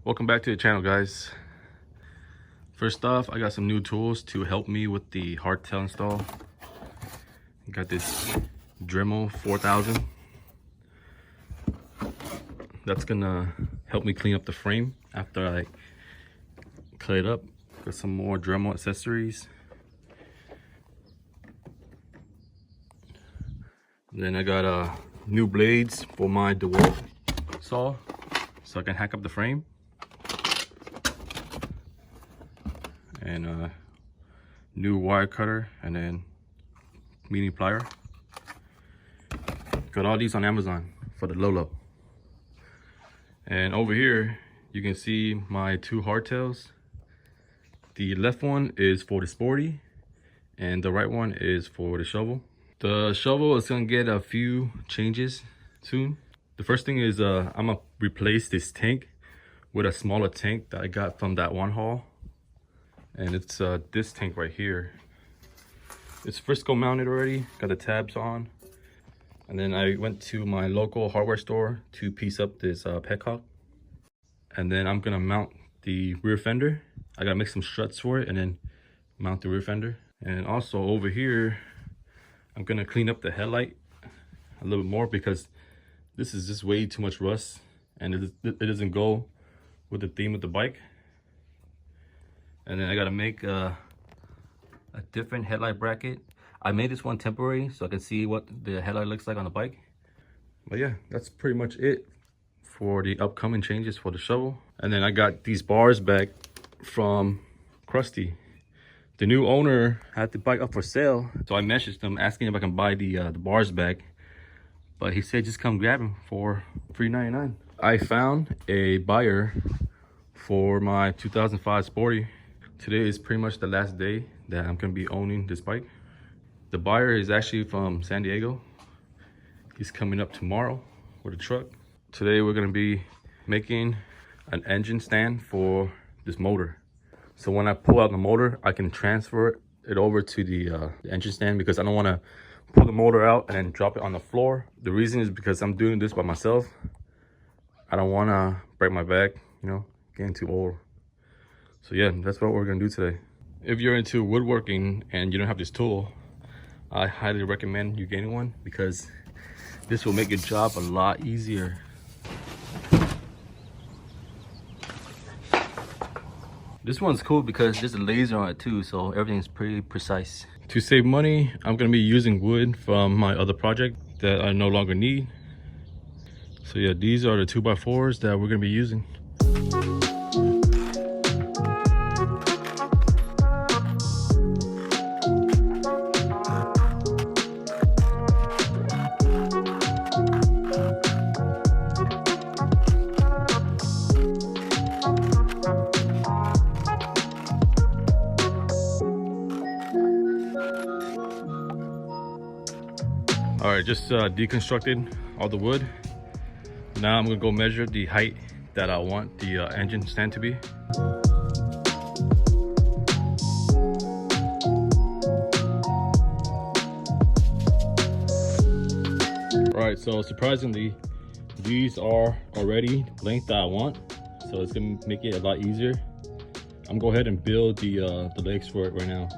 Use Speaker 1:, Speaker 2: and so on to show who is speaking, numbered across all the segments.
Speaker 1: Welcome back to the channel, guys. First off, I got some new tools to help me with the hardtail install. Got this Dremel 4000. That's gonna help me clean up the frame after I clean it up. Got some more Dremel accessories. And then I got new blades for my DeWalt saw so I can hack up the frame. And a new wire cutter and then mini plier. Got all these on Amazon for the low. And over here you can see my two hardtails. The left one is for the Sporty and the right one is for the shovel. The shovel is gonna get a few changes soon. The first thing is I'm gonna replace this tank with a smaller tank that I got from that one haul. And it's this tank right here. It's Frisco mounted already, got the tabs on. And then I went to my local hardware store to piece up this petcock. And then I'm gonna mount the rear fender. I gotta make some struts for it and then mount the rear fender. And also over here, I'm gonna clean up the headlight a little bit more because this is just way too much rust and it doesn't go with the theme of the bike. And then I gotta make a different headlight bracket. I made this one temporary so I can see what the headlight looks like on the bike. But yeah, that's pretty much it for the upcoming changes for the shovel. And then I got these bars back from Krusty. The new owner had the bike up for sale, so I messaged him asking if I can buy the bars back. But he said just come grab them for $3.99. I found a buyer for my 2005 Sporty. Today is pretty much the last day that I'm gonna be owning this bike. The buyer is actually from San Diego. He's coming up tomorrow with a truck. Today we're gonna be making an engine stand for this motor. So when I pull out the motor, I can transfer it over to the engine stand because I don't wanna pull the motor out and drop it on the floor. The reason is because I'm doing this by myself. I don't wanna break my back, you know, getting too old. So yeah, that's what we're gonna do today. If you're into woodworking and you don't have this tool, I highly recommend you getting one because this will make your job a lot easier. This one's cool because there's a laser on it too, so everything's pretty precise. To save money, I'm gonna be using wood from my other project that I no longer need. So yeah, these are the 2x4s that we're gonna be using. All right, just deconstructed all the wood. Now I'm gonna go measure the height that I want the engine stand to be. All right, so surprisingly, these are already the length that I want. So it's gonna make it a lot easier. I'm gonna go ahead and build the legs for it right now.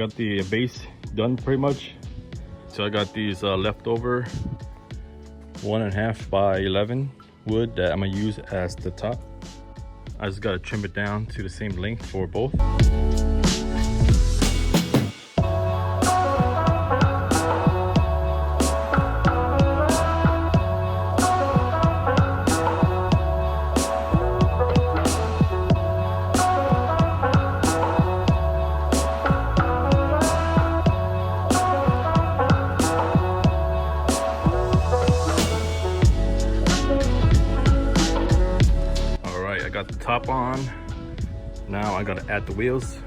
Speaker 1: got the base done pretty much. So I got these leftover 1.5 by 11 wood that I'm gonna use as the top. I just gotta trim it down to the same length for both. Got the top on. Now I gotta add the wheels.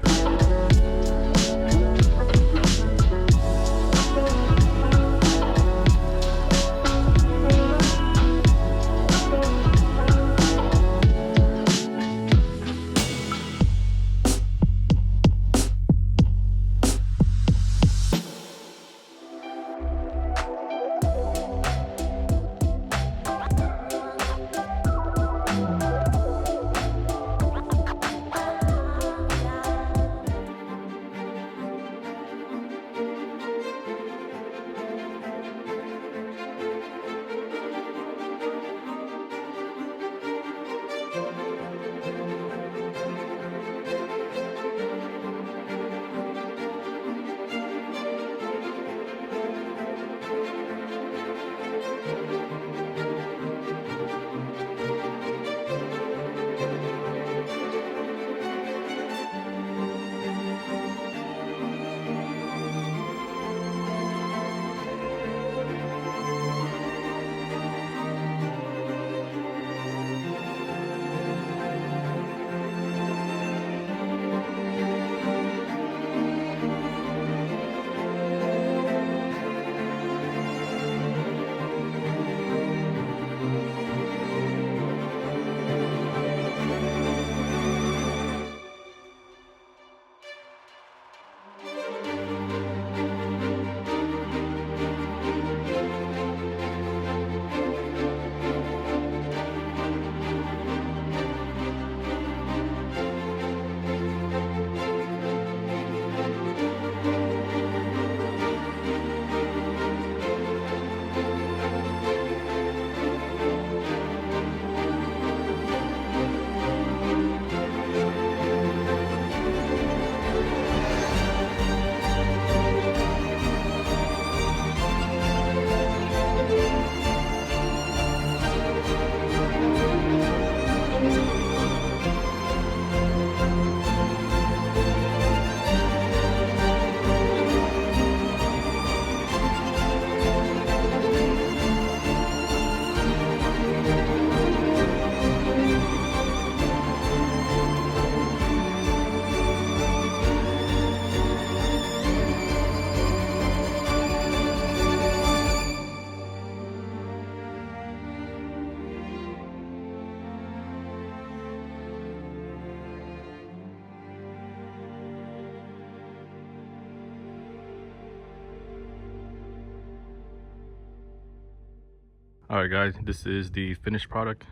Speaker 1: Alright guys, this is the finished product.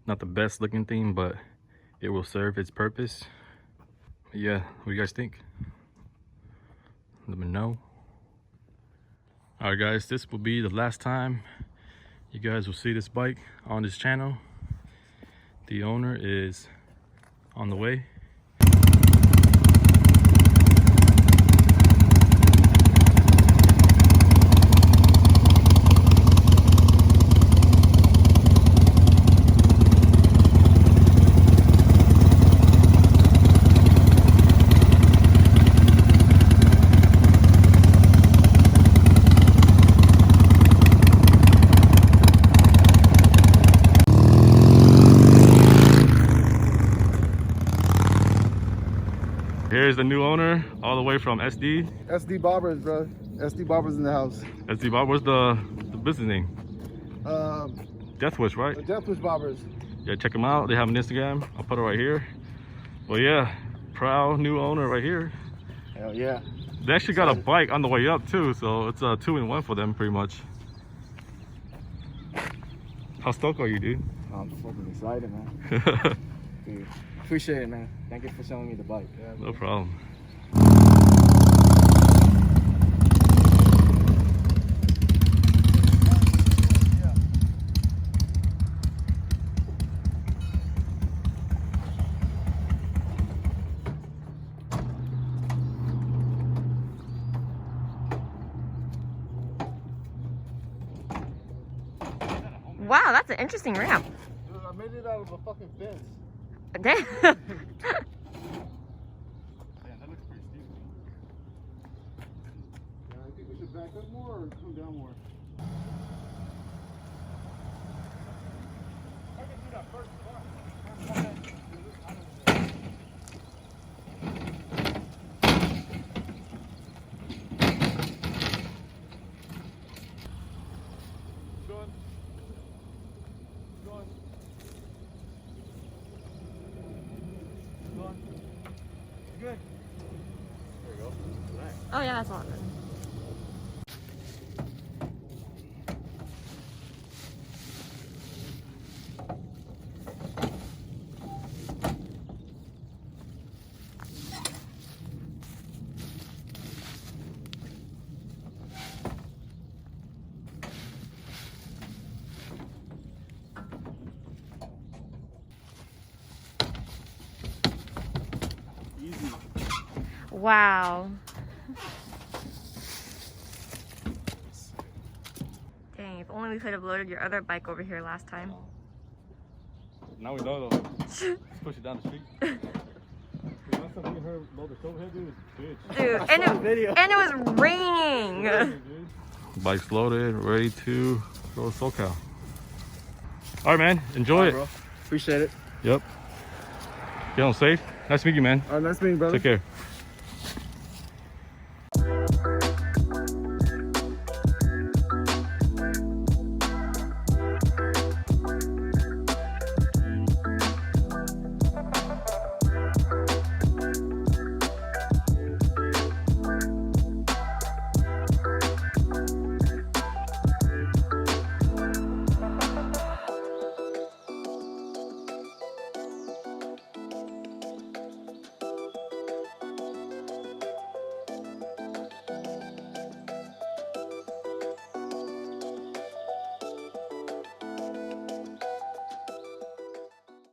Speaker 1: Not the best looking thing, but it will serve its purpose. Yeah, what do you guys think? Let me know. Alright guys, this will be the last time you guys will see this bike on this channel. The owner is on the way. Here's the new owner, all the way from SD.
Speaker 2: SD Barbers, bro. SD Barbers in the house.
Speaker 1: SD Bob, what's the business name? Deathwish, right?
Speaker 2: Deathwish Barbers.
Speaker 1: Yeah, check them out. They have an Instagram. I'll put it right here. Well, yeah, proud new owner right here.
Speaker 2: Hell yeah.
Speaker 1: They actually got a bike on the way up too, so it's a 2-in-1 for them pretty much. How stoked are you, dude?
Speaker 2: I'm fucking excited, man. Dude, appreciate it, man. Thank you for showing me the bike.
Speaker 1: No problem.
Speaker 3: Wow, that's an interesting ramp.
Speaker 2: Dude, I made it out of a fucking fence.
Speaker 3: Damn.
Speaker 1: Man, that looks pretty steep.
Speaker 2: Yeah, I think we should back up more or come down more. I can do that first part. Good. There you go. Nice.
Speaker 3: Oh yeah, that's all.
Speaker 2: Easy.
Speaker 3: Wow. Dang, if only we could have loaded your other bike over here last time.
Speaker 1: Now we know though. Let's push it down the street. Last time we heard load the shovel head, dude, bitch.
Speaker 3: Dude, and it was raining.
Speaker 1: Bike's loaded, ready to go to SoCal. All right, man. Enjoy it.
Speaker 2: Bro. Appreciate it.
Speaker 1: Yep. Get home safe. Nice to meet you, man.
Speaker 2: All right, nice meeting you, brother.
Speaker 1: Take care.